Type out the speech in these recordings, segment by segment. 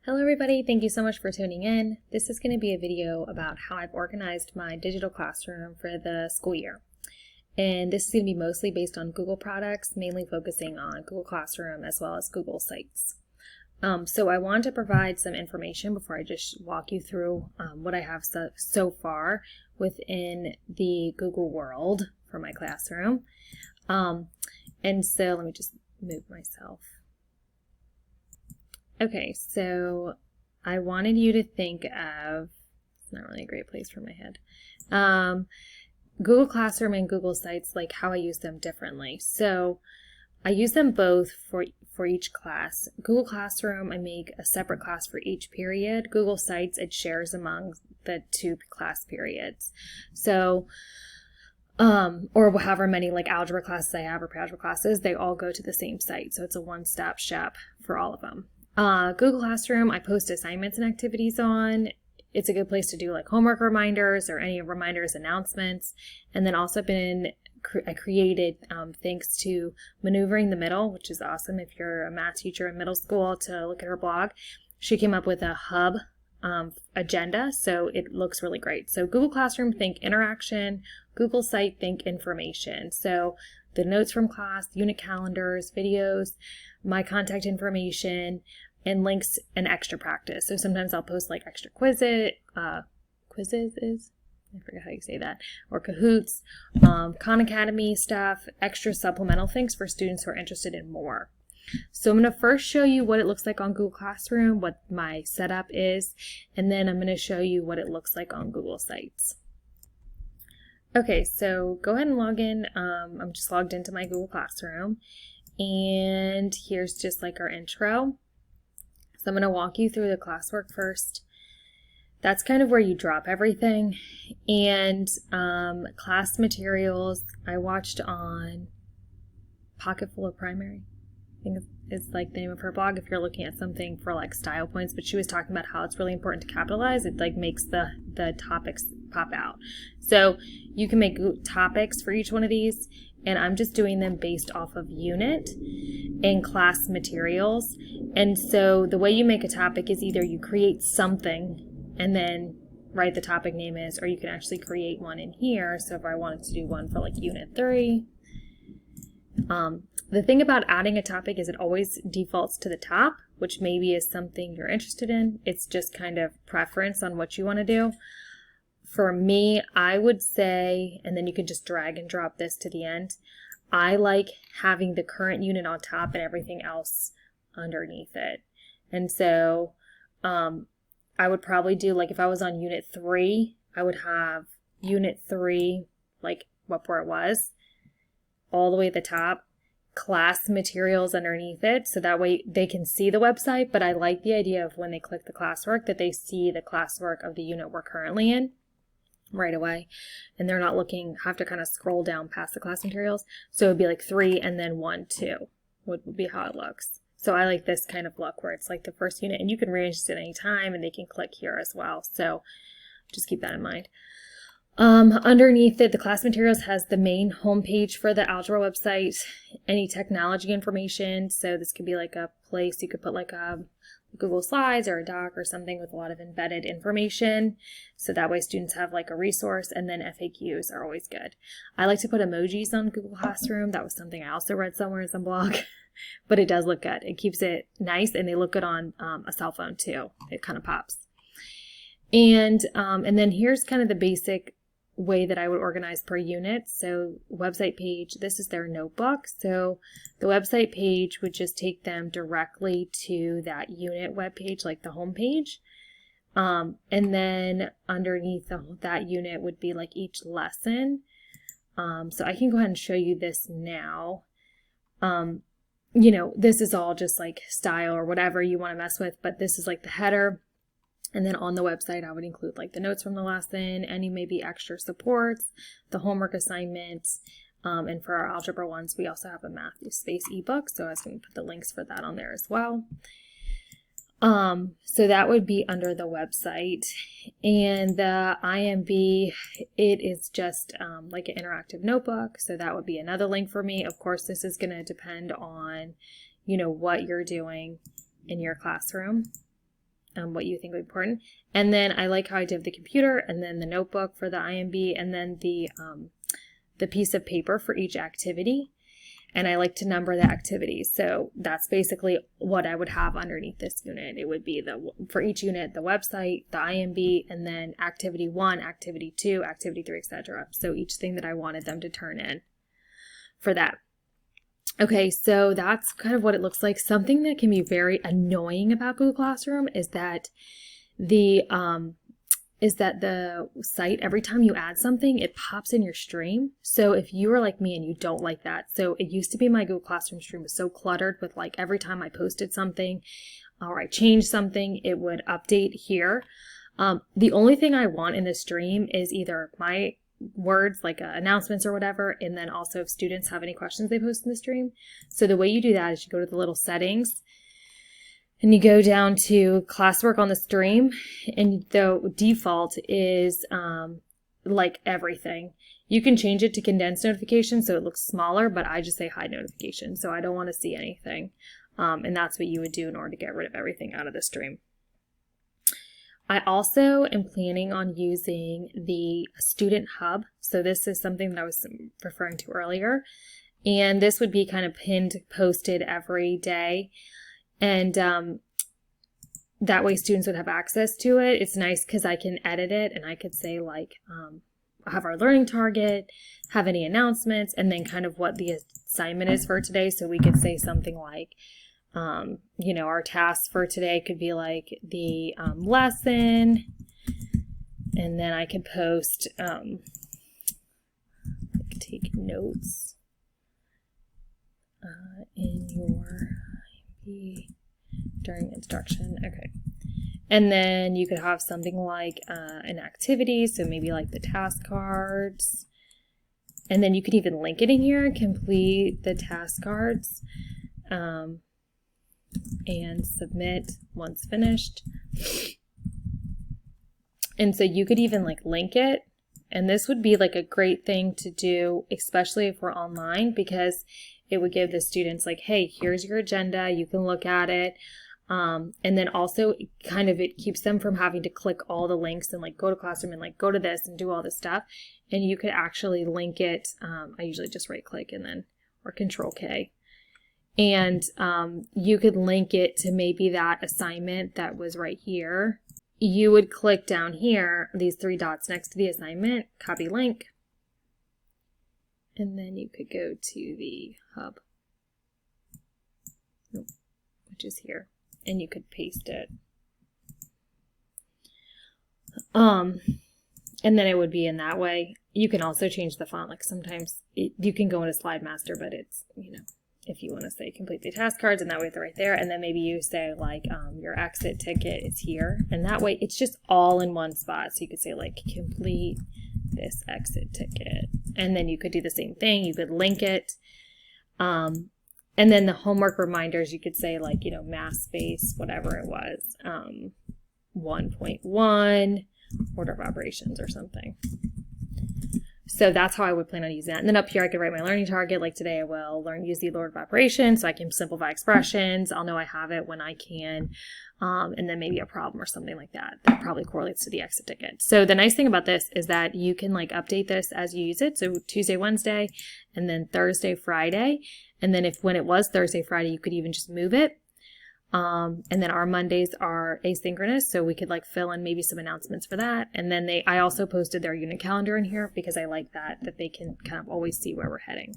Hello everybody, thank you so much for tuning in. This is going to be a video about how I've organized my digital classroom for the school year. And this is going to be mostly based on Google products, mainly focusing on Google Classroom as well as Google Sites. So I want to provide some information before I just walk you through what I have so far within the Google world for my classroom. And so let me just move myself. Okay, so I wanted you to think of, it's not really a great place for my head, Google Classroom and Google Sites, like how I use them differently. So I use them both for each class. Google Classroom, I make a separate class for each period. Google Sites, it shares among the two class periods. So, or however many like algebra classes I have or pre-algebra classes, they all go to the same site. So it's a one-stop shop for all of them. Google Classroom, I post assignments and activities on. It's a good place to do like homework reminders or any reminders, announcements. And then also I created, thanks to Maneuvering the Middle, which is awesome if you're a math teacher in middle school to look at her blog. She came up with a hub agenda, so it looks really great. So Google Classroom, think interaction. Google Site, think information. So the notes from class, unit calendars, videos, my contact information, and links and extra practice. So sometimes I'll post like extra quizzes, I forget how you say that, or Kahoots, Khan Academy stuff, extra supplemental things for students who are interested in more. So I'm going to first show you what it looks like on Google Classroom, what my setup is, and then I'm going to show you what it looks like on Google Sites. Okay, so go ahead and log in. I'm just logged into my Google Classroom, and here's just like our intro. So I'm going to walk you through the Classwork first. That's kind of where you drop everything. And class materials, I watched on Pocketful of Primary. I think it's like the name of her blog if you're looking at something for like style points, but she was talking about how it's really important to capitalize. It like makes the topics pop out. So you can make topics for each one of these, and I'm just doing them based off of unit and class materials. And so the way you make a topic is either you create something and then write the topic name is, or you can actually create one in here. So if I wanted to do one for like unit 3, the thing about adding a topic is it always defaults to the top, which maybe is something you're interested in. It's just kind of preference on what you want to do. For me, I would say, and then you can just drag and drop this to the end, I like having the current unit on top and everything else underneath it. And so I would probably do, like if I was on unit 3, I would have unit 3, like where it was, all the way at the top, class materials underneath it, so that way they can see the website. But I like the idea of when they click the classwork that they see the classwork of the unit we're currently in right away, and they're not have to kind of scroll down past the class materials. So it would be like 3 and then 1, 2 would be how it looks. So I like this kind of look where it's like the first unit, and you can rearrange it at any time, and they can click here as well. So just keep that in mind. Underneath it, the class materials has the main homepage for the algebra website, any technology information. So this could be like a place you could put like a Google Slides or a doc or something with a lot of embedded information. So that way students have like a resource, and then FAQs are always good. I like to put emojis on Google Classroom. That was something I also read somewhere in some blog, but it does look good. It keeps it nice, and they look good on a cell phone too. It kind of pops. And then here's kind of the basic way that I would organize per unit. So website page, this is their notebook. So the website page would just take them directly to that unit web page, like the home page. And then underneath that unit would be like each lesson. So I can go ahead and show you this now. You know, this is all just like style or whatever you want to mess with, but this is like the header. And then on the website, I would include like the notes from the lesson, any maybe extra supports, the homework assignments, and for our algebra ones, we also have a math space ebook. So I was going to put the links for that on there as well. So that would be under the website. And the IMB, it is just like an interactive notebook. So that would be another link for me. Of course, this is going to depend on, you know, what you're doing in your classroom. what you think is important. And then I like how I did the computer, and then the notebook for the IMB, and then the piece of paper for each activity. And I like to number the activities. So that's basically what I would have underneath this unit. It would be for each unit, the website, the IMB, and then activity 1, activity 2, activity 3, etc. So each thing that I wanted them to turn in for that. Okay, so that's kind of what it looks like. Something that can be very annoying about Google Classroom is that the site, every time you add something, it pops in your stream. So if you are like me and you don't like that, so it used to be my Google Classroom stream was so cluttered with like every time I posted something or I changed something, it would update here. The only thing I want in the stream is either my words like announcements or whatever, and then also if students have any questions they post in the stream. So the way you do that is you go to the little settings and you go down to Classwork on the stream, and the default is like everything. You can change it to condensed notifications so it looks smaller, but I just say hide notification, so I don't want to see anything. And that's what you would do in order to get rid of everything out of the stream. I also am planning on using the student hub. So this is something that I was referring to earlier. And this would be kind of pinned, posted every day. And that way students would have access to it. It's nice because I can edit it and I could say like, have our learning target, have any announcements, and then kind of what the assignment is for today. So we could say something like, you know, our task for today could be like the lesson, and then I could post, take notes in your IMB during instruction. Okay. And then you could have something like an activity, so maybe like the task cards. And then you could even link it in here, complete the task cards, and submit once finished. And so you could even like link it. And this would be like a great thing to do, especially if we're online, because it would give the students like, hey, here's your agenda, you can look at it. And then also kind of it keeps them from having to click all the links and like go to Classroom and like go to this and do all this stuff. And you could actually link it. I usually just right click and then, or Control K. And you could link it to maybe that assignment that was right here. You would click down here, these 3 dots next to the assignment, copy link. And then you could go to the hub, which is here. And you could paste it. And then it would be in that way. You can also change the font. Like sometimes you can go into Slide Master, but it's, you know, if you want to say complete the task cards, and that way it's right there. And then maybe you say like your exit ticket is here. And that way it's just all in one spot. So you could say like complete this exit ticket. And then you could do the same thing. You could link it. And then the homework reminders, you could say like, you know, math space, whatever it was, 1.1, order of operations or something. So that's how I would plan on using that. And then up here, I could write my learning target. Like today, I will use the order of operations so I can simplify expressions. I'll know I have it when I can. And then maybe a problem or something like that. That probably correlates to the exit ticket. So the nice thing about this is that you can like update this as you use it. So Tuesday, Wednesday, and then Thursday, Friday. And then when it was Thursday, Friday, you could even just move it. And then our Mondays are asynchronous, so we could like fill in maybe some announcements for that. And then I also posted their unit calendar in here because I like that they can kind of always see where we're heading.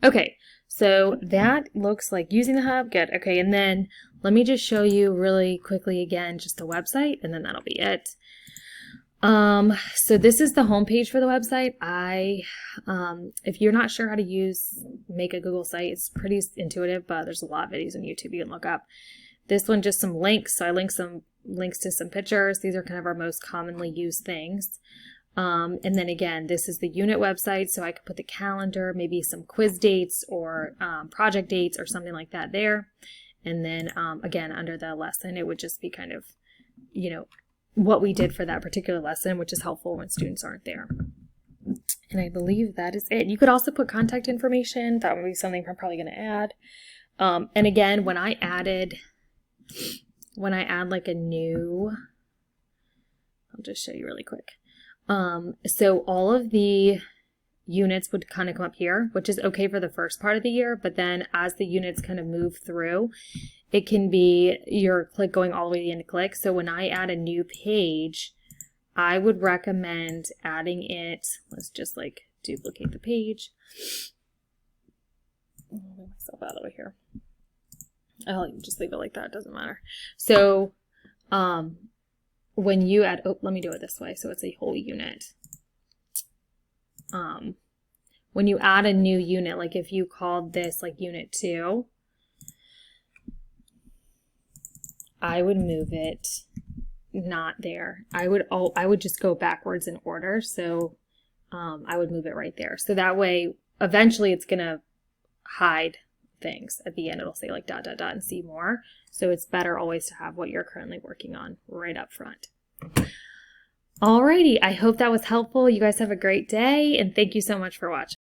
Okay, so that looks like using the hub. Good. Okay, and then let me just show you really quickly again, just the website, and then that'll be it. So this is the homepage for the website. If you're not sure how to make a Google site, it's pretty intuitive, but there's a lot of videos on YouTube you can look up. This one, just some links. So I linked some links to some pictures. These are kind of our most commonly used things. And then again, this is the unit website. So I could put the calendar, maybe some quiz dates or, project dates or something like that there. And then, again, under the lesson, it would just be kind of, you know, what we did for that particular lesson, which is helpful when students aren't there. And I believe that is it. You could also put contact information. That would be something I'm probably going to add. And again, when I added when I add like a new, I'll just show you really quick. So all of the units would kind of come up here, which is okay for the first part of the year, but then as the units kind of move through, it can be your click going all the way into click. So when I add a new page, I would recommend adding it, let's just like duplicate the page. I'll move myself out of here. I'll just leave it like that, it doesn't matter. So when you add, oh, let me do it this way so it's a whole unit. When you add a new unit, like if you called this like unit 2, I would move it not there. I would just go backwards in order. So I would move it right there. So that way, eventually it's going to hide things. At the end, it'll say like ... and see more. So it's better always to have what you're currently working on right up front. Alrighty, I hope that was helpful. You guys have a great day, and thank you so much for watching.